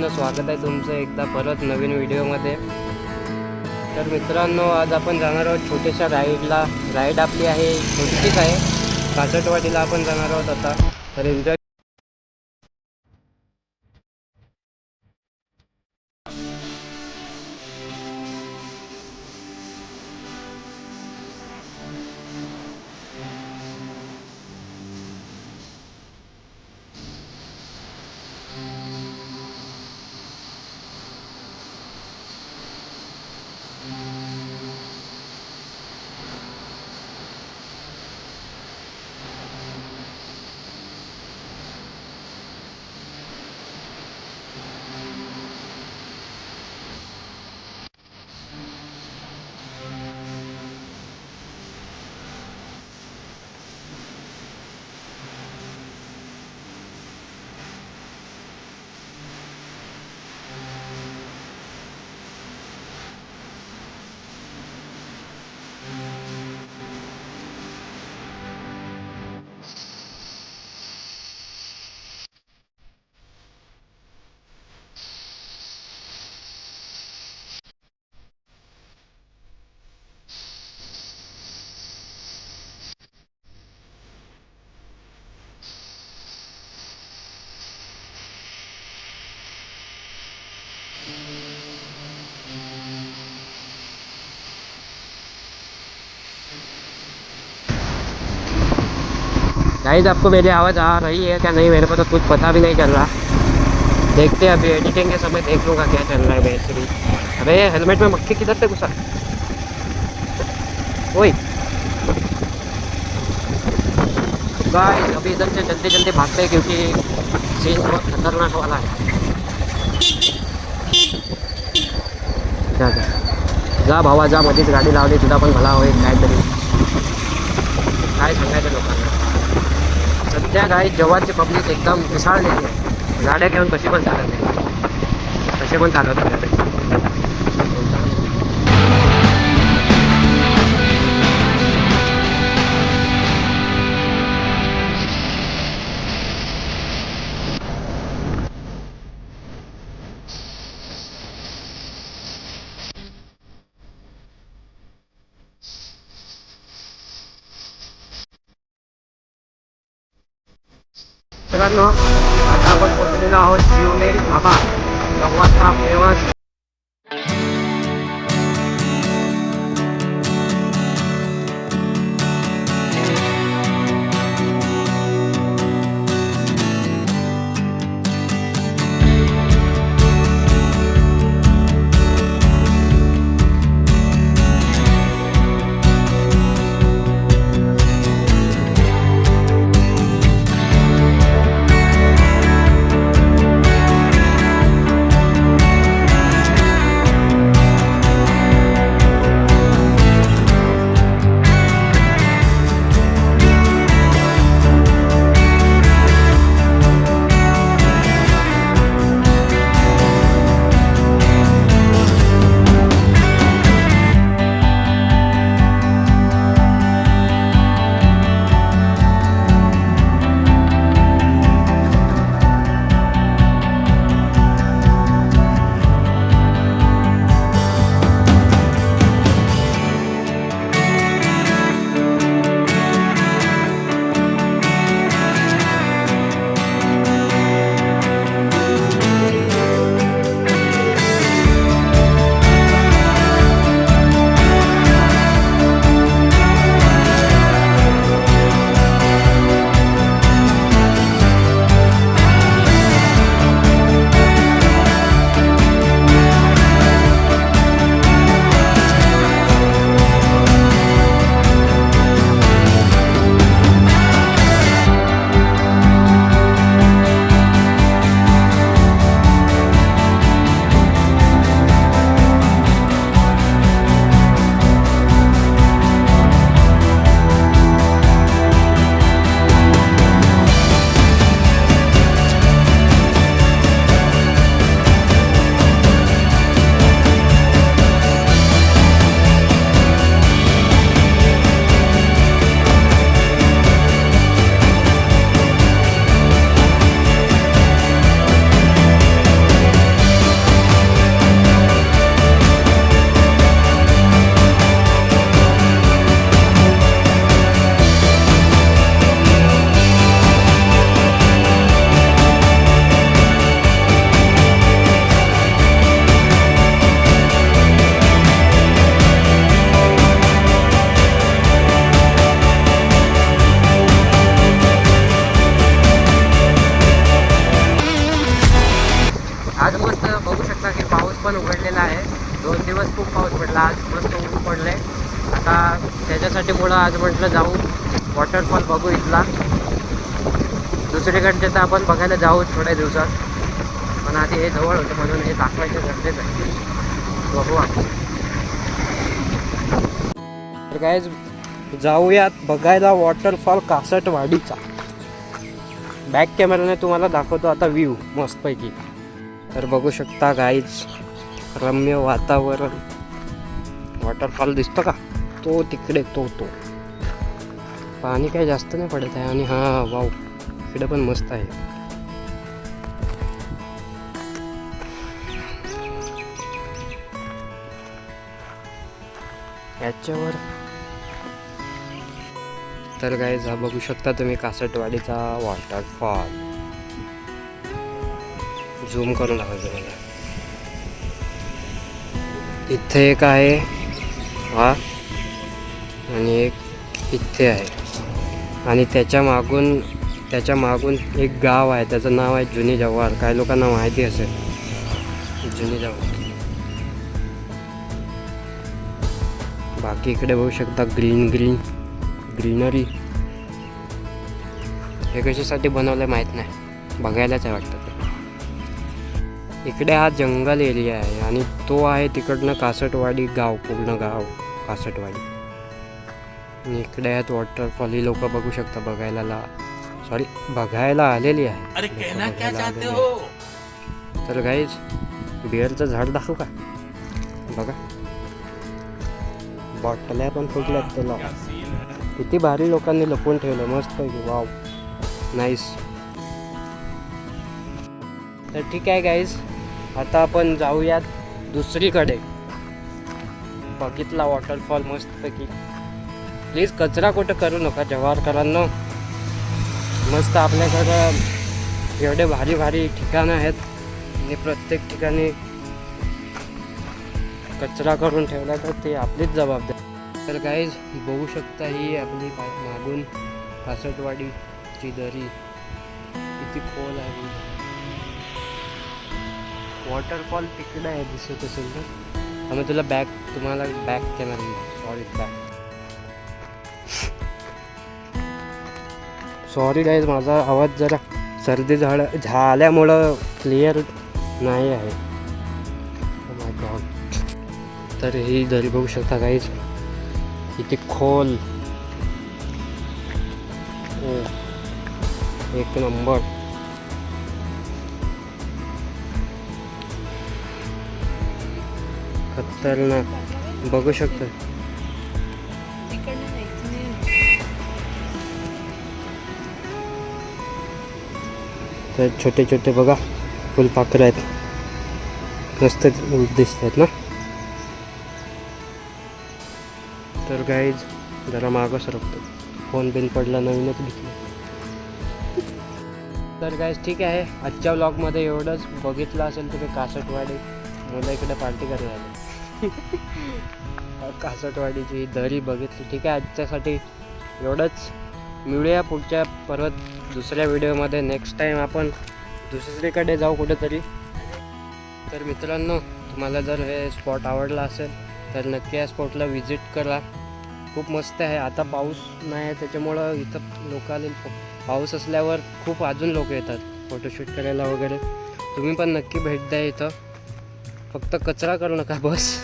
मित्रांनो, स्वागत आहे तुमचं एकदा परत नवीन व्हिडिओमध्ये. तर मित्रांनो, आज आपण जाणार आहोत छोट्याशा राईडला. राईड आपली आहे, छोटीशीच आहे. कासटवाडीला आपण जाणार आहोत आता. तर एन्जॉय. गाइस, आपको मेरी आवाज़ आ रही है क्या नहीं, मेरे को तो कुछ पता भी नहीं चल रहा. देखते हैं, अभी एडिटिंग के समय देख लूँगा क्या चल रहा है बेहतरीन. अरे हेलमेट में मक्खी किधर से घुसा. ओए गाइस, अभी इधर से जल्दी जल्दी भागते हैं क्योंकि सीन बहुत खतरनाक वाला है. जा भावा जा, मध्येच गाडी लावली, तुला पण भला होईल काहीतरी. काय सांगायचं लोकांना. सध्या गाईस जव्हारची पब्लिक एकदम पिसाळलेली आहे. गाड्या घेऊन कशी पण चालत नाही, कसे पण चालत नाही. मित्रांनो, आता आपण पोहोचलेलो आहोत शिवनेरी धाबा, गावाचा फेमस. त्याच्यासाठी मुळे आज म्हटलं जाऊ वॉटरफॉल बघू इथला. दुसरीकडचे तर आपण बघायला जाऊ थोड्या दिवसात, पण आधी हे जवळ होतं म्हणून हे दाखवायचं गरजेचं आहे. बघू आपण. तर काय जाऊयात बघायला वॉटरफॉल कासटवाडीचा. बॅक कॅमेराने तुम्हाला दाखवतो आता व्ह्यू मस्तपैकी. तर बघू शकता गाईज, रम्य वातावरण. वॉटरफॉल दिसतो का तो तिकडे, तो पाणी काही जास्त नाही पडत आहे. आणि हा वाव, इकडे पण मस्त आहे. याच्यावर तर गाईज हा बघू शकता तुम्ही कासटवाडीचा वॉटरफॉल. झूम करून दाखवतो मला. इथे एक आहे हा, आणि एक इथे आहे, आणि त्याच्या मागून एक गाव आहे, त्याचं नाव आहे जुनी जव्हार. काही लोकांना माहिती असेल जुनी जव्हार. बाकी इकडे बघू शकता ग्रीनरी. हे कशासाठी बनवलं माहीत नाही, बघायलाच आहे वाटतं. इकडे हा जंगल एरिया आहे आणि तो आहे तिकडनं कासटवाडी गाव, पूर्ण गाव कासटवाडी. आणि इकडे आहेत वॉटरफॉल. ही लोक बघू शकता बघायला आलेली आहे. अरे कहना क्या चाहते हो? तर गाईज बिअरचं झाड दाखवू का? बघा बॉटल्या पण फुटल्यात त्याला. किती भारी लोकांनी लपवून ठेवलं मस्त पैकी. Wow, nice. तर ठीक आहे गाईज, आता आपण जाऊयात दुसरीकडे. बघितला वॉटरफॉल मस्तपैकी. प्लीज कचरा कुठं करू नका जव्हारकरांनो. मस्त आपल्याकडं एवढे भारी भारी ठिकाणं आहेत आणि प्रत्येक ठिकाणी कचरा करून ठेवला तर ते आपलीच जबाबदारी. तर गाईज बघू शकता ही आपली मागून कासटवाडीची दरी किती खोल आहे. वॉटरफॉल तिकडे आहे दिसत असेल तर. आम्ही तुम्हाला बॅक कॅमेरा सॉरी गाईज, माझा आवाज जरा सर्दी झाल्यामुळं क्लिअर नाही आहे. माय गॉड. तर ही दरी बघू शकता गाईज किती खोल. एक नंबर. खतरनाक बघू शकता. तर छोटे छोटे बघा फुलपाखरं आहेत, मस्त दिसत आहेत ना. तर गाईज जरा मागं सरकतो, फोन बिन पडला, नवीनच घेतलं. तर गाईज ठीक आहे, आजच्या व्लॉगमध्ये एवढंच. बघितलं असेल तुम्ही कासटवाडी. मुलं इकडे पार्टी करायला कासटवाडीची दरी बघितली. ठीक आहे, आजच्यासाठी एवढंच. मिळूया पुढच्या परत दुसऱ्या व्हिडिओमध्ये. नेक्स्ट टाईम आपण दुसरीकडे जाऊ कुठेतरी. तर मित्रांनो, तुम्हाला जर हे स्पॉट आवडला असेल तर नक्की या स्पॉटला व्हिजिट करा. खूप मस्त आहे. आता पाऊस नाही आहे त्याच्यामुळं इथं लोक आले. पाऊस असल्यावर खूप अजून लोक येतात फोटोशूट करायला वगैरे. तुम्ही पण नक्की भेट द्या इथं. फक्त कचरा करू नका बस.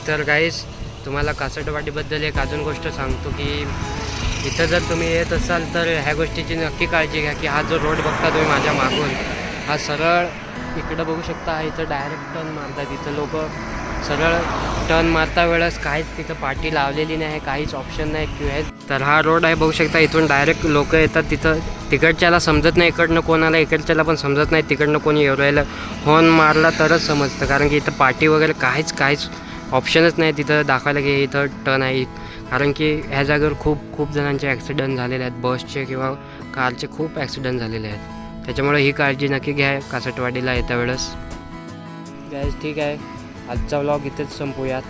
तर गाईज तुम्हाला कासटवाडीबद्दल एक अजून गोष्ट सांगतो की इथं जर तुम्ही येत असाल तर ह्या गोष्टीची नक्की काळजी घ्या की हा जो रोड बघता तुम्ही माझ्या मागून, हा सरळ इकडं बघू शकता. इथं डायरेक्ट टर्न मारतात. इथं लोक सरळ टर्न मारता वेळेस काहीच तिथं पाटी लावलेली नाही, काहीच ऑप्शन नाही किंवा. तर हा रोड आहे बघू शकता. इथून डायरेक्ट लोक येतात. तिथं तिकडच्याला समजत नाही इकडनं कोणाला, इकडच्याला पण समजत नाही तिकडनं कोणी येऊ राहिलं. हॉर्न मारला तरच समजतं, कारण की इथं पाटी वगैरे काहीच ऑप्शनच नाही तिथं दाखवायला की इथं टर्न आहे. कारण की ह्या जागेवर खूप जणांचे ॲक्सिडेंट झालेले आहेत. बसचे किंवा कारचे खूप ॲक्सिडेंट झालेले आहेत. त्याच्यामुळे ही काळजी नक्की घ्या कासटवाडीला येत्या वेळेस. गाईज ठीक आहे, आजचा व्लॉग इथेच संपूयात.